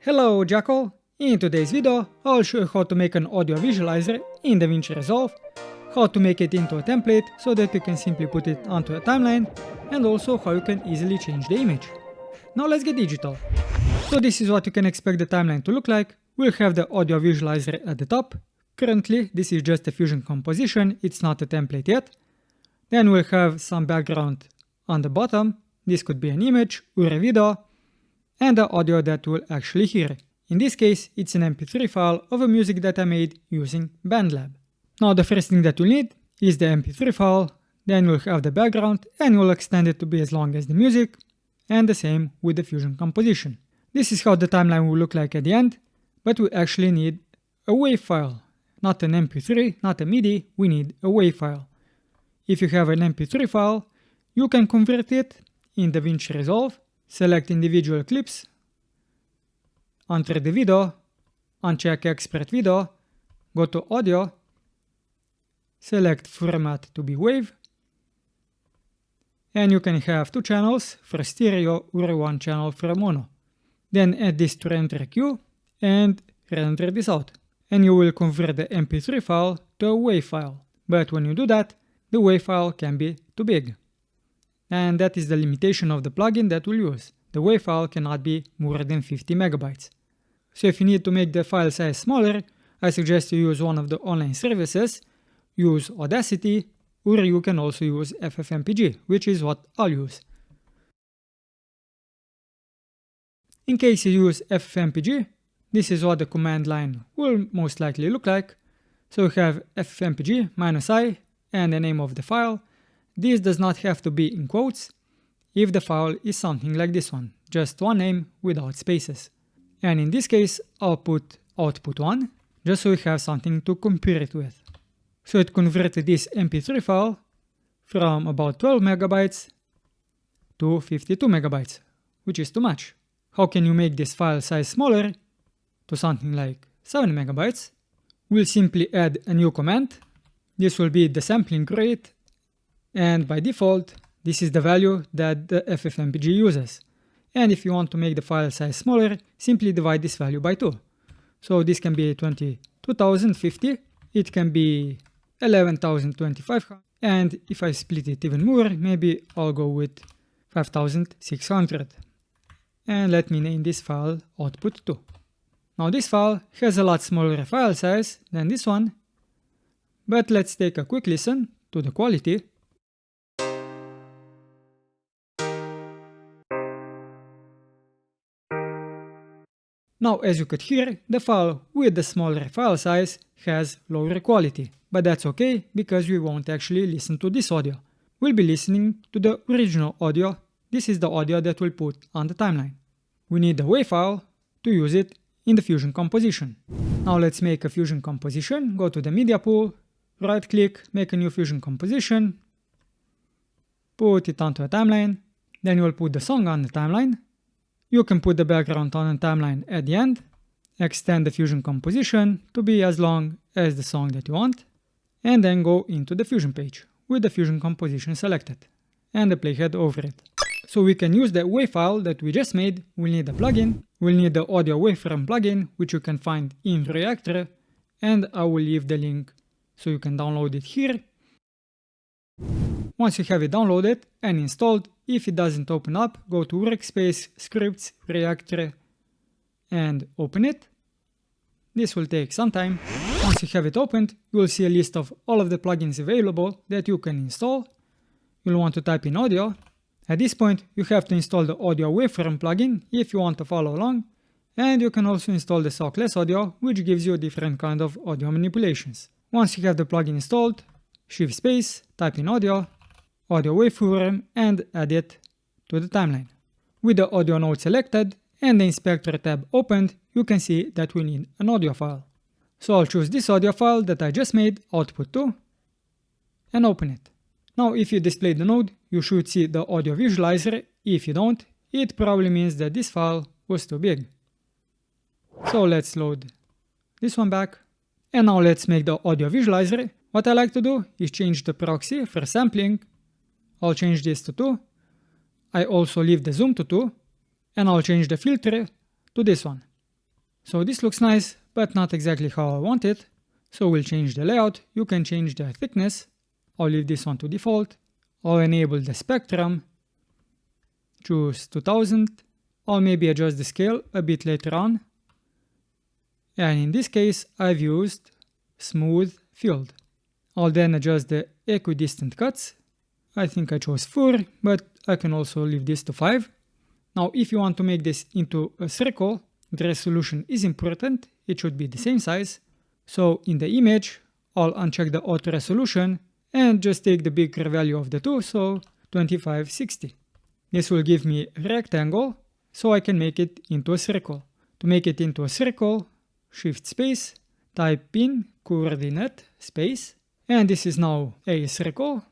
Hello Jackal! In today's video, I'll show you how to make an audio visualizer in DaVinci Resolve, how to make it into a template so that you can simply put it onto a timeline, and also how you can easily change the image. Now let's get digital. So this is what you can expect the timeline to look like. We'll have the audio visualizer at the top. Currently this is just a Fusion composition, it's not a template yet. Then we'll have some background on the bottom. This could be an image or a video, and the audio that we'll actually hear. In this case, it's an MP3 file of a music that I made using BandLab. Now the first thing that you'll need is the MP3 file, then we'll have the background and we'll extend it to be as long as the music, and the same with the Fusion composition. This is how the timeline will look like at the end, but we actually need a WAV file, not an MP3, not a MIDI, we need a WAV file. If you have an MP3 file, you can convert it in DaVinci Resolve, select individual clips, enter the video, uncheck export video, go to audio, select format to be WAV, and you can have two channels for stereo or one channel for mono. Then add this to render queue and render this out. And you will convert the MP3 file to a WAV file. But when you do that, the WAV file can be too big. And that is the limitation of the plugin that we'll use. The WAV file cannot be more than 50 megabytes. So if you need to make the file size smaller, I suggest you use one of the online services, use Audacity, or you can also use FFMpeg, which is what I'll use. In case you use FFMpeg, this is what the command line will most likely look like. So you have FFMpeg -i and the name of the file. This does not have to be in quotes if the file is something like this one, just one name without spaces. And in this case, I'll put output 1, just so we have something to compare it with. So it converted this MP3 file from about 12 megabytes to 52 megabytes, which is too much. How can you make this file size smaller to something like 7 megabytes? We'll simply add a new command. This will be the sampling rate, and by default, this is the value that the FFmpeg uses. And if you want to make the file size smaller, simply divide this value by 2. So this can be 22,050, it can be 11,025, and if I split it even more, maybe I'll go with 5,600. And let me name this file output 2. Now this file has a lot smaller file size than this one, but let's take a quick listen to the quality. Now as you could hear, the file with the smaller file size has lower quality, but that's okay because we won't actually listen to this audio. We'll be listening to the original audio. This is the audio that we'll put on the timeline. We need the WAV file to use it in the Fusion composition. Now let's make a Fusion composition, go to the media pool, right click, make a new Fusion composition, put it onto a timeline, then you'll put the song on the timeline. You can put the background on the timeline at the end, extend the Fusion composition to be as long as the song that you want, and then go into the Fusion page with the Fusion composition selected and the playhead over it. So we can use the WAV file that we just made. We'll need a plugin, we'll need the audio waveform plugin, which you can find in Reactor, and I will leave the link so you can download it here. Once you have it downloaded and installed, if it doesn't open up, go to Workspace, Scripts, Reactor, and open it. This will take some time. Once you have it opened, you will see a list of all of the plugins available that you can install. You'll want to type in audio. At this point, you have to install the audio waveform plugin if you want to follow along, and you can also install the Sockless audio, which gives you different kind of audio manipulations. Once you have the plugin installed, shift space, type in audio waveform, and add it to the timeline. With the audio node selected and the inspector tab opened, you can see that we need an audio file. So I'll choose this audio file that I just made, output 2, and open it. Now if you display the node, you should see the audio visualizer. If you don't, it probably means that this file was too big. So let's load this one back. And now let's make the audio visualizer. What I like to do is change the proxy for sampling. I'll change this to 2. I also leave the zoom to 2. And I'll change the filter to this one. So this looks nice, but not exactly how I want it. So we'll change the layout. You can change the thickness. I'll leave this one to default. I'll enable the spectrum. Choose 2000. I'll maybe adjust the scale a bit later on. And in this case, I've used smooth field. I'll then adjust the equidistant cuts. I think I chose 4, but I can also leave this to 5. Now, if you want to make this into a circle, the resolution is important. It should be the same size. So in the image, I'll uncheck the auto resolution and just take the bigger value of the two, so 2560. This will give me a rectangle, so I can make it into a circle. To make it into a circle, shift space, type in coordinate space, and this is now a circle,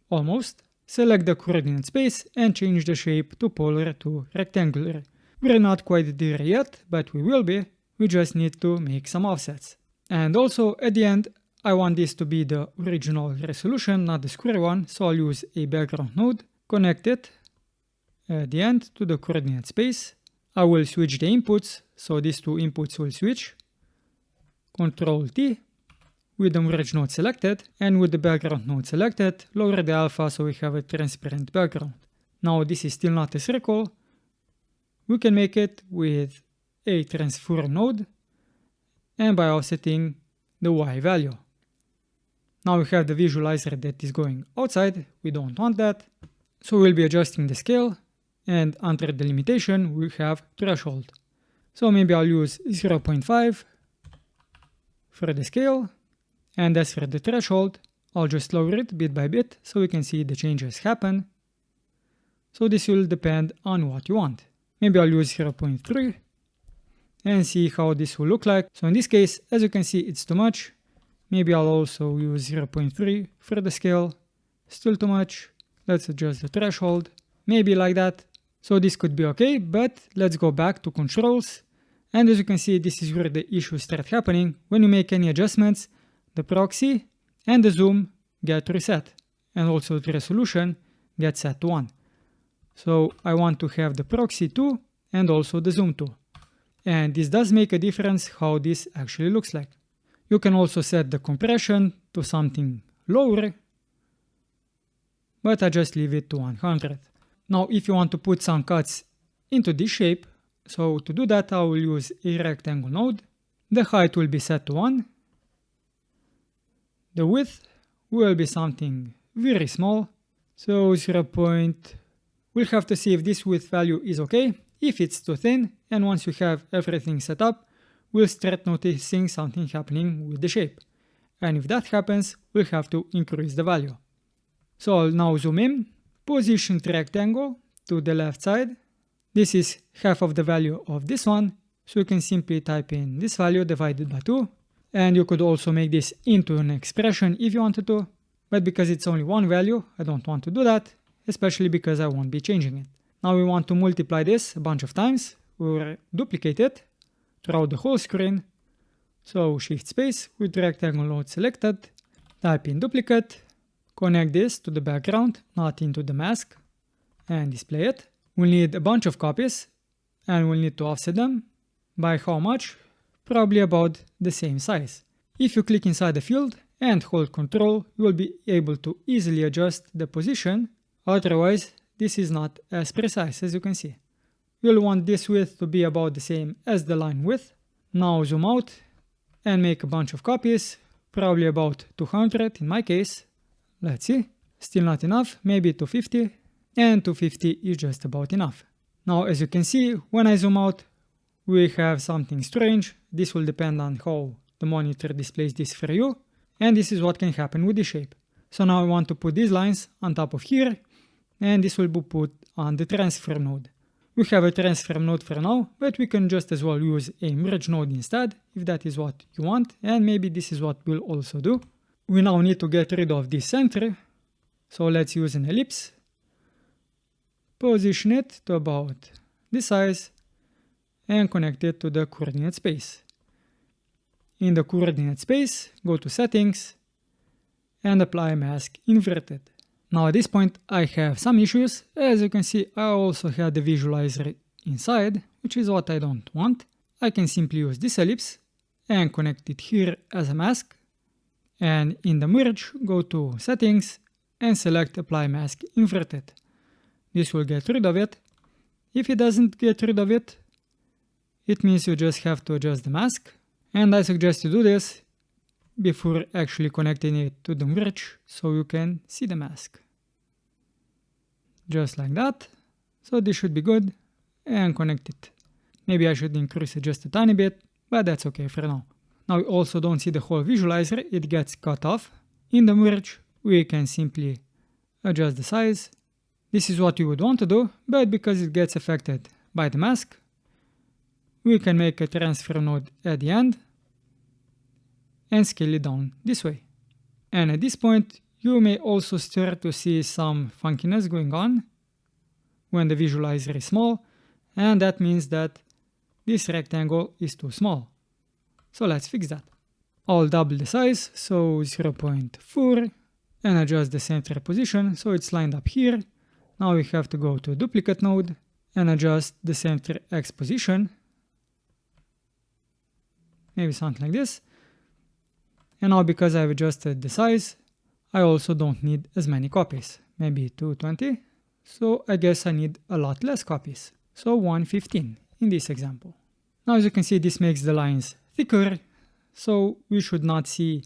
almost. Select the coordinate space and change the shape to polar to rectangular. We're not quite there yet, but we will be. We just need to make some offsets. And also at the end, I want this to be the original resolution, not the square one, so I'll use a background node, connect it at the end to the coordinate space. I will switch the inputs, so these two inputs will switch. Ctrl T with the merge node selected, and with the background node selected, lower the alpha so we have a transparent background. Now this is still not a circle. We can make it with a transform node and by offsetting the Y value. Now we have the visualizer that is going outside. We don't want that. So we'll be adjusting the scale, and under the limitation we have threshold. So maybe I'll use 0.5 for the scale, and as for the threshold, I'll just lower it bit by bit so we can see the changes happen. So this will depend on what you want. Maybe I'll use 0.3 and see how this will look like. So in this case, as you can see, it's too much. Maybe I'll also use 0.3 for the scale. Still too much. Let's adjust the threshold. Maybe like that. So this could be okay, but let's go back to controls. And as you can see, this is where the issues start happening. When you make any adjustments, the proxy and the zoom get reset. And also the resolution gets set to 1. So I want to have the proxy 2 and also the zoom 2. And this does make a difference how this actually looks like. You can also set the compression to something lower, but I just leave it to 100. Now if you want to put some cuts into this shape, so to do that I will use a rectangle node. The height will be set to 1. The width will be something very small, so 0. We'll have to see if this width value is okay. If it's too thin, and once you have everything set up, we'll start noticing something happening with the shape. And if that happens, we'll have to increase the value. So I'll now zoom in, position the rectangle to the left side. This is half of the value of this one, so you can simply type in this value divided by 2. And you could also make this into an expression if you wanted to, but because it's only one value, I don't want to do that, especially because I won't be changing it. Now we want to multiply this a bunch of times, or duplicate it throughout the whole screen. So shift space with rectangle node selected, type in duplicate, connect this to the background, not into the mask, and display it. We'll need a bunch of copies, and we'll need to offset them. By how much? Probably about the same size. If you click inside the field and hold Ctrl, you will be able to easily adjust the position. Otherwise, this is not as precise as you can see. You'll want this width to be about the same as the line width. Now zoom out and make a bunch of copies, probably about 200 in my case. Let's see, still not enough, maybe 250, and 250 is just about enough. Now as you can see, when I zoom out, we have something strange. This will depend on how the monitor displays this for you, and this is what can happen with the shape. So now I want to put these lines on top of here, and this will be put on the transform node. We have a transform node for now, but we can just as well use a merge node instead, if that is what you want, and maybe this is what we'll also do. We now need to get rid of this center, so let's use an ellipse. Position it to about this size, and connect it to the coordinate space. In the coordinate space, go to settings, and apply mask inverted. Now at this point I have some issues. As you can see, I also have the visualizer inside, which is what I don't want. I can simply use this ellipse and connect it here as a mask, and in the merge go to settings and select apply mask inverted. This will get rid of it. If it doesn't get rid of it, it means you just have to adjust the mask, and I suggest you do this before actually connecting it to the merge so you can see the mask. Just like that. So this should be good, and connect it. Maybe I should increase it just a tiny bit, but that's okay for now. Now we also don't see the whole visualizer, it gets cut off. In the merge, we can simply adjust the size. This is what you would want to do, but because it gets affected by the mask, we can make a transfer node at the end and scale it down this way. And at this point, you may also start to see some funkiness going on when the visualizer is small, and that means that this rectangle is too small. So let's fix that. I'll double the size, so 0.4, and adjust the center position so it's lined up here. Now we have to go to duplicate node and adjust the center X position. Maybe something like this. And now because I've adjusted the size, I also don't need as many copies. Maybe 220. So I guess I need a lot less copies. So 115 in this example. Now as you can see, this makes the lines thicker, so we should not see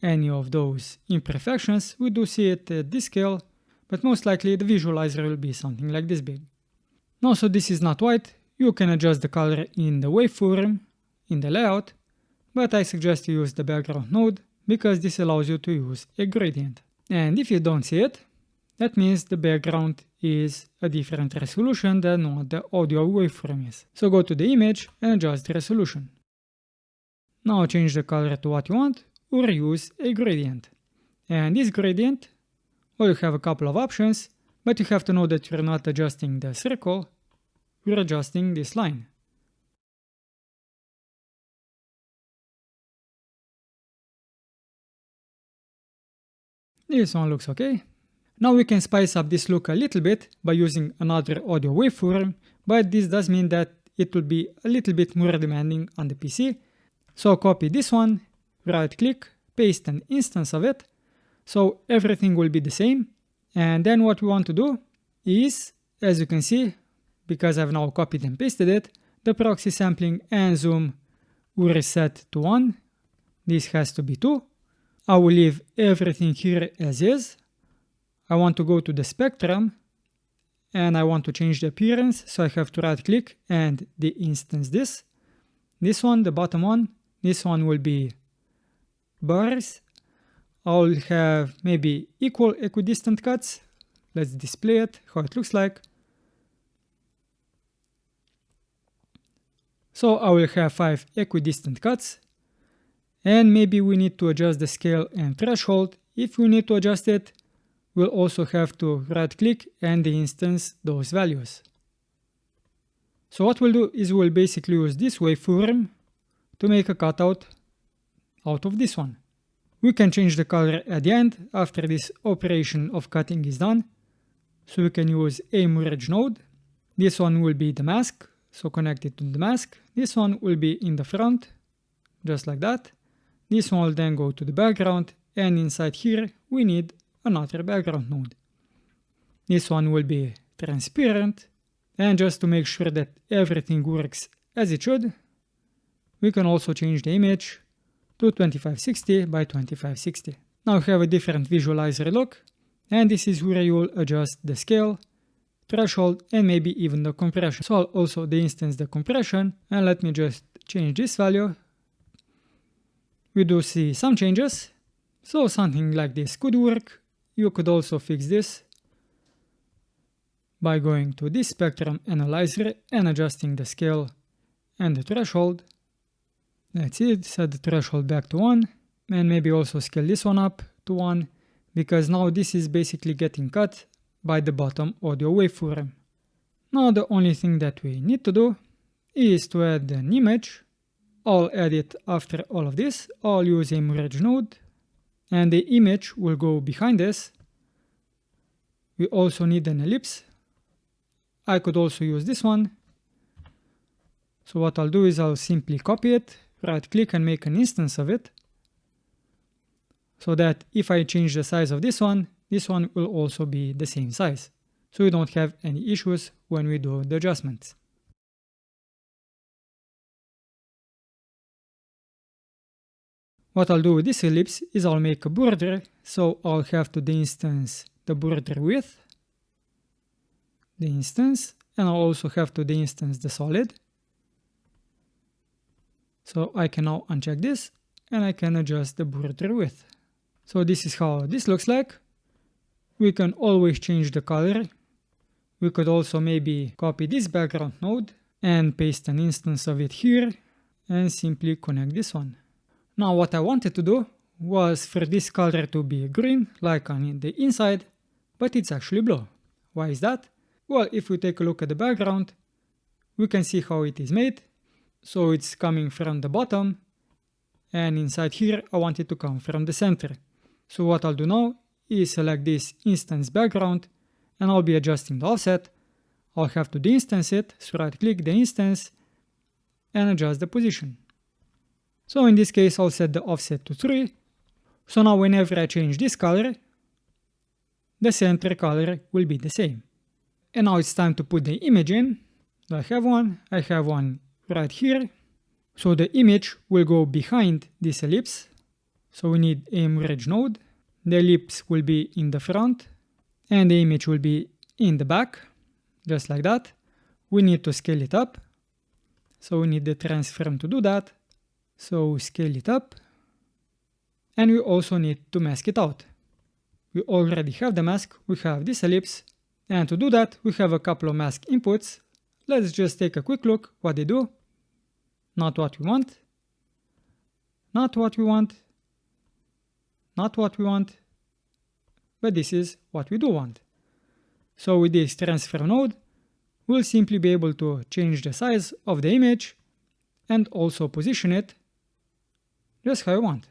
any of those imperfections. We do see it at this scale, but most likely the visualizer will be something like this big. Now, so this is not white. You can adjust the color in the waveform, in the layout, but I suggest you use the background node because this allows you to use a gradient. And if you don't see it, that means the background is a different resolution than what the audio waveform is. So go to the image and adjust the resolution. Now change the color to what you want or use a gradient. And this gradient, well, you have a couple of options, but you have to know that you're not adjusting the circle, you're adjusting this line. This one looks okay. Now we can spice up this look a little bit by using another audio waveform, but this does mean that it will be a little bit more demanding on the PC. So copy this one, right click, paste an instance of it, so everything will be the same. And then what we want to do is, as you can see, because I've now copied and pasted it, the proxy sampling and zoom will reset to 1. This has to be 2. I will leave everything here as is. I want to go to the spectrum and I want to change the appearance, so I have to right click and de-instance this. This one, the bottom one, this one will be bars. I'll have maybe equal equidistant cuts. Let's display it, how it looks like. So I will have 5 equidistant cuts. And maybe we need to adjust the scale and threshold. If we need to adjust it, we'll also have to right click and de-instance those values. So what we'll do is we'll basically use this waveform to make a cutout out of this one. We can change the color at the end after this operation of cutting is done. So we can use a merge node. This one will be the mask, so connect it to the mask. This one will be in the front, just like that. This one will then go to the background, and inside here we need another background node. This one will be transparent, and just to make sure that everything works as it should, we can also change the image to 2560 by 2560. Now we have a different visualizer look, and this is where you will adjust the scale, threshold, and maybe even the compression. So I'll also de-instance the compression, and let me just change this value. We do see some changes, so something like this could work. You could also fix this by going to this spectrum analyzer and adjusting the scale and the threshold. That's it, set the threshold back to 1, and maybe also scale this one up to 1, because now this is basically getting cut by the bottom audio waveform. Now the only thing that we need to do is to add an image. I'll add it after all of this. I'll use a merge node, and the image will go behind this. We also need an ellipse. I could also use this one. So what I'll do is I'll simply copy it, right click and make an instance of it, so that if I change the size of this one will also be the same size. So we don't have any issues when we do the adjustments. What I'll do with this ellipse is I'll make a border, so I'll have to deinstance the border width, the instance, and I'll also have to deinstance the solid. So I can now uncheck this and I can adjust the border width. So this is how this looks like. We can always change the color. We could also maybe copy this background node and paste an instance of it here and simply connect this one. Now what I wanted to do was for this color to be green like on the inside, but it's actually blue. Why is that? Well, if we take a look at the background, we can see how it is made. So it's coming from the bottom, and inside here I want it to come from the center. So what I'll do now is select this instance background and I'll be adjusting the offset. I'll have to deinstance it, so right click the instance and adjust the position. So in this case I'll set the offset to 3. So now whenever I change this color, the center color will be the same. And now it's time to put the image in. I have one right here. So the image will go behind this ellipse. So we need a merge node. The ellipse will be in the front and the image will be in the back, just like that. We need to scale it up. So we need the transform to do that. So scale it up. And we also need to mask it out. We already have the mask, we have this ellipse. And to do that, we have a couple of mask inputs. Let's just take a quick look what they do. Not what we want. Not what we want. Not what we want. But this is what we do want. So with this transfer node, we'll simply be able to change the size of the image and also position it just how you want.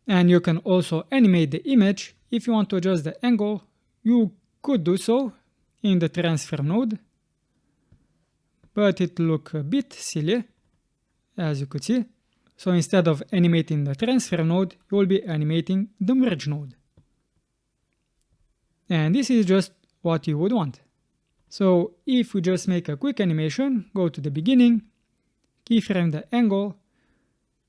And you can also animate the image. If you want to adjust the angle, you could do so in the transfer node, but it will look a bit silly, as you could see. So instead of animating the transfer node, you will be animating the merge node. And this is just what you would want. So if we just make a quick animation, go to the beginning, keyframe the angle,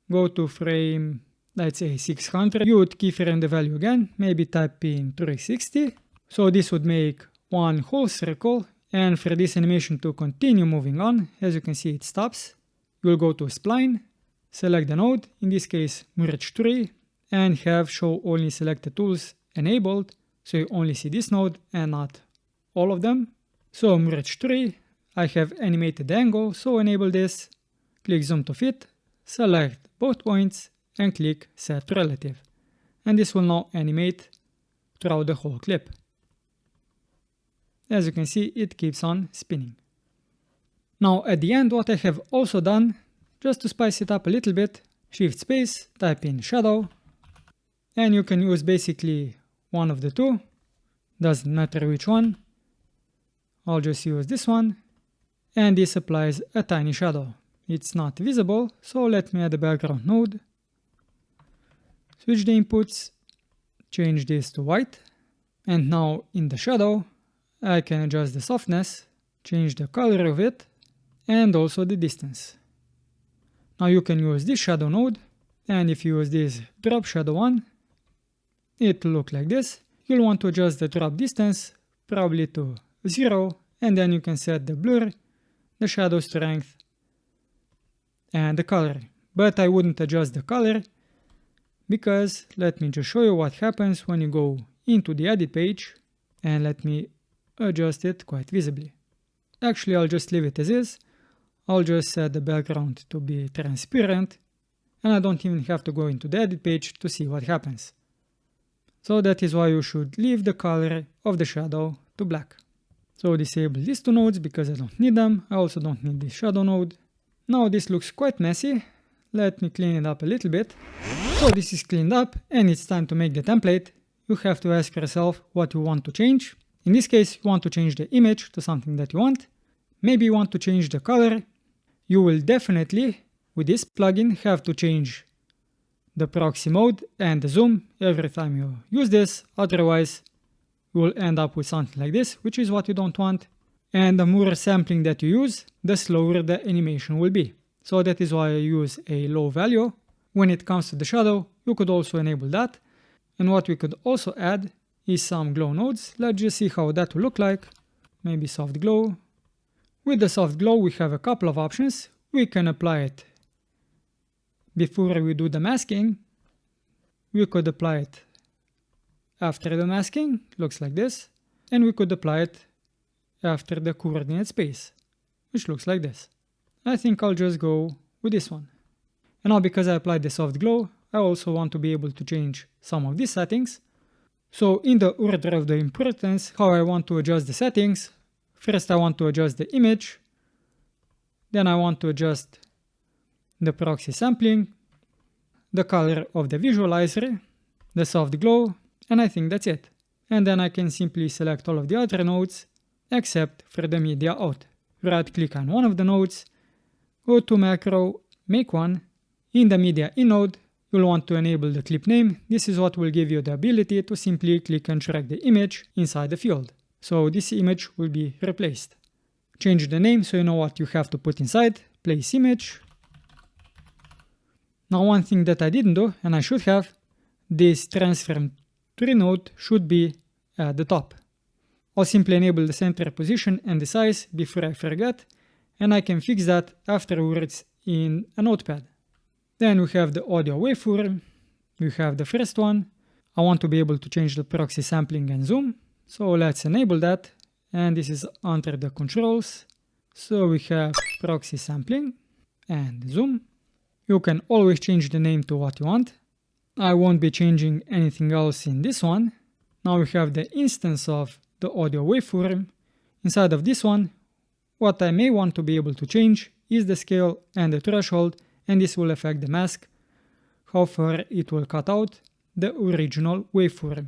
go to frame, let's say 600, you would keyframe the value again, maybe type in 360. So this would make one whole circle, and for this animation to continue moving on, as you can see it stops. You'll go to spline, select the node, in this case merge 3, and have show only selected tools enabled, so you only see this node and not all of them. So merge 3, I have animated the angle, so enable this, click zoom to fit, select both points and click set relative. And this will now animate throughout the whole clip. As you can see, it keeps on spinning. Now at the end, what I have also done, just to spice it up a little bit, shift space, type in shadow, and you can use basically one of the two, doesn't matter which one. I'll just use this one, and this applies a tiny shadow. It's not visible, so let me add a background node, switch the inputs, change this to white, and now in the shadow, I can adjust the softness, change the color of it, and also the distance. Now you can use this shadow node, and if you use this drop shadow one, it will look like this. You'll want to adjust the drop distance, probably to 0, and then you can set the blur, the shadow strength, and the color. But I wouldn't adjust the color, because let me just show you what happens when you go into the edit page, and let me adjust it quite visibly. Actually, I'll just leave it as is. I'll just set the background to be transparent, and I don't even have to go into the edit page to see what happens. So that is why you should leave the color of the shadow to black. So disable these two nodes because I don't need them. I also don't need this shadow node. Now this looks quite messy. Let me clean it up a little bit. So this is cleaned up and it's time to make the template. You have to ask yourself what you want to change. In this case, you want to change the image to something that you want. Maybe you want to change the color. you will definitely, with this plugin, have to change the proxy mode and the zoom every time you use this. Otherwise, you will end up with something like this, which is what you don't want. And the more sampling that you use, the slower the animation will be. So that is why I use a low value. When it comes to the shadow, you could also enable that. And what we could also add is some glow nodes. Let's just see how that will look like. Maybe soft glow. With the soft glow, we have a couple of options. We can apply it before we do the masking. We could apply it after the masking, looks like this. And we could apply it after the coordinate space, which looks like this. I think I'll just go with this one. And now because I applied the soft glow, I also want to be able to change some of these settings. So in the order of the importance, how I want to adjust the settings. First I want to adjust the image. Then I want to adjust the proxy sampling, the color of the visualizer, the soft glow, and I think that's it. And then I can simply select all of the other nodes except for the media out. Right click on one of the nodes, go to macro, make one. In the media in node, you'll want to enable the clip name. This is what will give you the ability to simply click and drag the image inside the field. So this image will be replaced. Change the name so you know what you have to put inside. Place image. Now one thing that I didn't do, and I should have, this transform tree node should be at the top. I'll simply enable the center position and the size before I forget, and I can fix that afterwards in a notepad. Then we have the audio waveform. We have the first one. I want to be able to change the proxy sampling and zoom. So let's enable that. And this is under the controls. So we have proxy sampling and zoom. You can always change the name to what you want. I won't be changing anything else in this one. Now we have the instance of the audio waveform. Inside of this one, what I may want to be able to change is the scale and the threshold, and this will affect the mask, how far it will cut out the original waveform.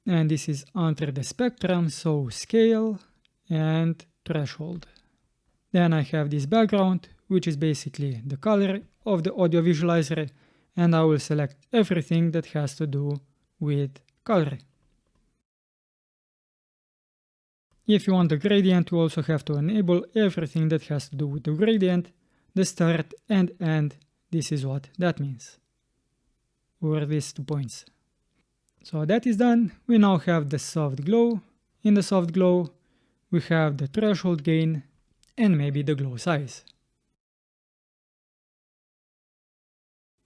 And this is under the spectrum, so scale and threshold. Then I have this background, which is basically the color of the audio visualizer, and I will select everything that has to do with color. If you want the gradient, you also have to enable everything that has to do with the gradient, the start and end. This is what that means, or these 2 points. So that is done. We now have the soft glow. In the soft glow, we have the threshold gain and maybe the glow size.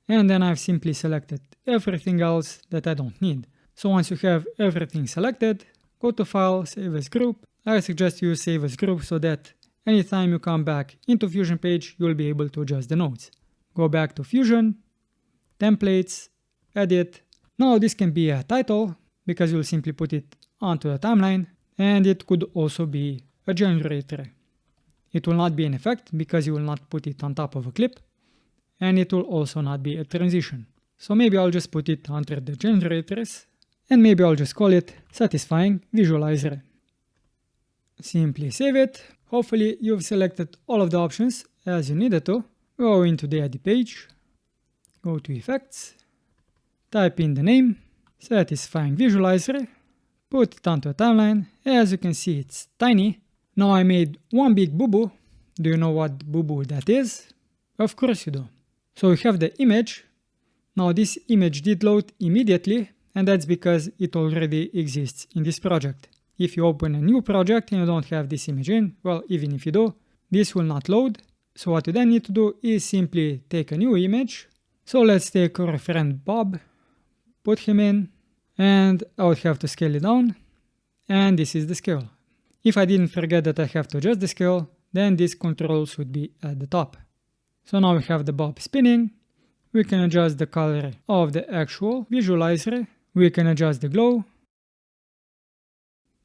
And then I've simply selected everything else that I don't need. So once you have everything selected, go to File, Save as Group. I suggest you save as group so that anytime you come back into Fusion page, you'll be able to adjust the nodes. Go back to Fusion, Templates, Edit. Now this can be a title because you'll simply put it onto the timeline, and it could also be a generator. It will not be an effect because you will not put it on top of a clip, and it will also not be a transition. So maybe I'll just put it under the generators, and maybe I'll just call it Satisfying Visualizer. Simply save it. Hopefully you've selected all of the options as you needed to. Go into the edit page, go to effects, type in the name, Satisfying Visualizer, put it onto a timeline. As you can see, it's tiny. Now I made one big boo-boo. Do you know what boo-boo that is? Of course you do. So we have the image. Now this image did load immediately, and that's because it already exists in this project. If you open a new project and you don't have this image in, well, even if you do, this will not load. So what you then need to do is simply take a new image. So let's take our friend Bob, put him in, and I would have to scale it down. And this is the scale. If I didn't forget that I have to adjust the scale, then these controls would be at the top. So now we have the Bob spinning. We can adjust the color of the actual visualizer. We can adjust the glow.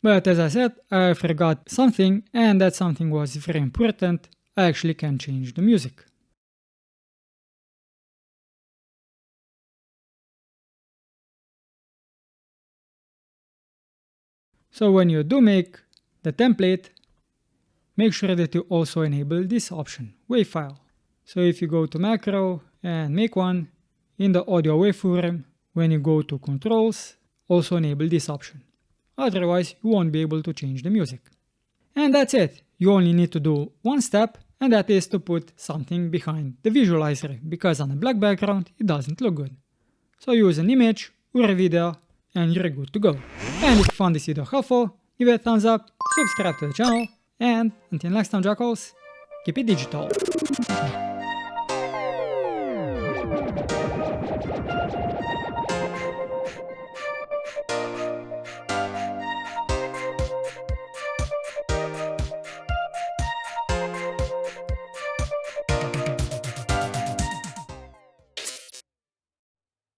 But as I said, I forgot something, and that something was very important. I actually can change the music. So when you do make the template, make sure that you also enable this option, wave file. So if you go to macro and make one, in the audio waveform, when you go to controls, also enable this option. Otherwise, you won't be able to change the music. And that's it. You only need to do one step, and that is to put something behind the visualizer, because on a black background it doesn't look good. So use an image or a video and you're good to go. And if you found this video helpful, give it a thumbs up, subscribe to the channel, and until next time, jackals, keep it digital.